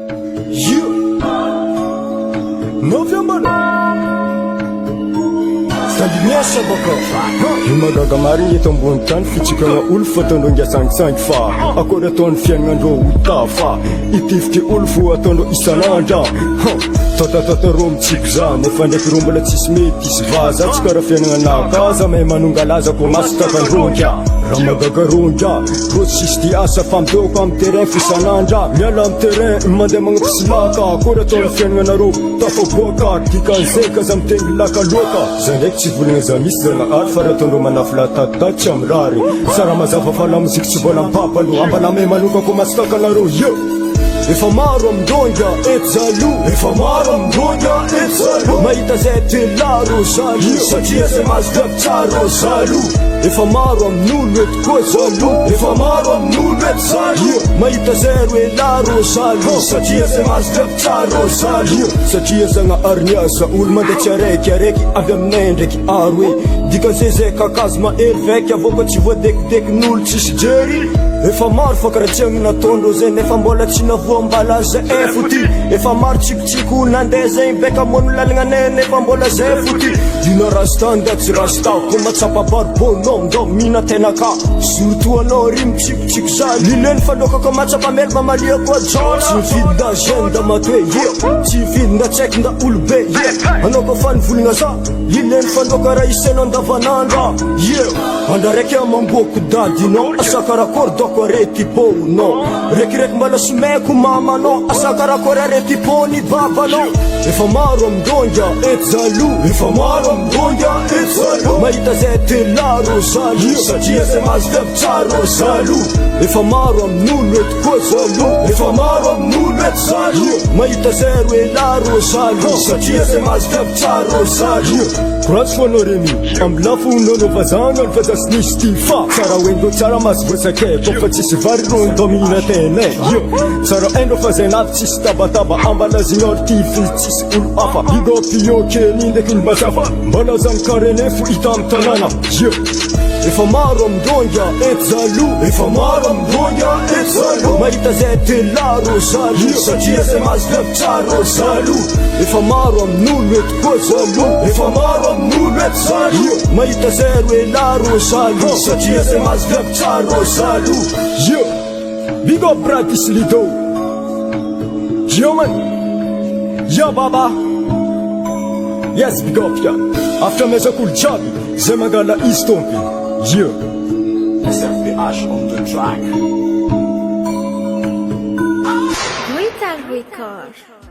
Yeah. November. Miasa baka Magaga marigny eto ambony tany fitsikana olo fatondro ngiasangisangy fa akory ataon'ny fiaignandreo ota fa itifitry olo fo ataondro isanandra Tatatataro mitsiko zany efa ndraiky ro mbola tsisy mety isy vaza tsy karaha fiaignananakaza mahay manongalaza ko maso takandrondra raha magaga rondra ro tsisy ty asa famidoko amin'ny terrain fisanandra miala amin'ny terrain mandeha magnapisilaka akory ataon'ny fiaignanareo tafaboaka dikan'izay kaza miteny lakaloaka za ndraiky tsy volagna za misy zanahary fa raha ataondreo manafila tatitatry amin'ny rary sara mazava fa la moziky tsy vola mipapalo ambala mahay manoka ko maso takanareo yo efa maro amindonga eto zalo efa maro amindonga eto zalo mahita zay telaro zalo satria zay mazo davitsaro zalo efa maro amin'olo eto koa zalo efa maro amin'olo eto zalo mahita zay roelaro zalo satria zay mazo davitsaro zalo satria zagnahary niasa olo mandeha tsy araiky avy aminay ndraiky aro e dikan'izay zay kakazo mahery vaiky avao tsy voadekidekin'olo tsisy jery efa maro fakaratsiagny nataondreo zay nefa mbola tsy navoambala zay foti efa maro tsikotsiko olo nandeha zay beka mono lalagnanay nefa mbola zay foti dina rasta nda tsy rasta ko matsapa barbonao ndao mina tena ka surtout anao ry mitsikotsiko za lileny falokako matsapa mely mamalia koa jona tsy mifidy nda gene nda matoe ye tsy mifidy nda tsaiky nda olo be ye anao ko fa nivolagna za lileny faloka raha isenao ndavanandra ye andra raiky amamboako dadinao asa karakory doko areti-ponao rekireky mbala someko mamanao asa karakory areti-pony babanao efa maro amindonga eto zalo efa maro amindonga eto zalo mahita zay telaro zalo satria zay mazo davitsaro zalo efa maro amin'olo eto koa zalo efa maro amin'olo eto zalo mahita zay roelaro zalo satria zay mazo davitsaro zalo Pratsy foanao remy amin'ny lafo nonao vazana fa zasy nisy ty fa tsara hoendreo tsara maso voasakeko fa tsisy vary ro ndao mihina tenay yo tsara haindreo fa zay naty tsisy tabataba ambala junior tify tsisy olo hafa hido pion kely ndraiky ny bazafa mbala zany karene fo hita amin'ny tanàna yo efa maro amindonga eto zalo efa maro amindonga eto zalo mahita zay telaro zalo satria zay mazo davitsaro zalo efa maro amin'olo eto koa zalo efa maro amin'olo eto zalo mahita zay roelaro zalo satria zay mazo davitsaro zalo yo big up bratis lido yo man yo baba yes big up ya after mezakolo jiaby zay mangala izy tompy yeah. SFBH on the track. Guitar Record.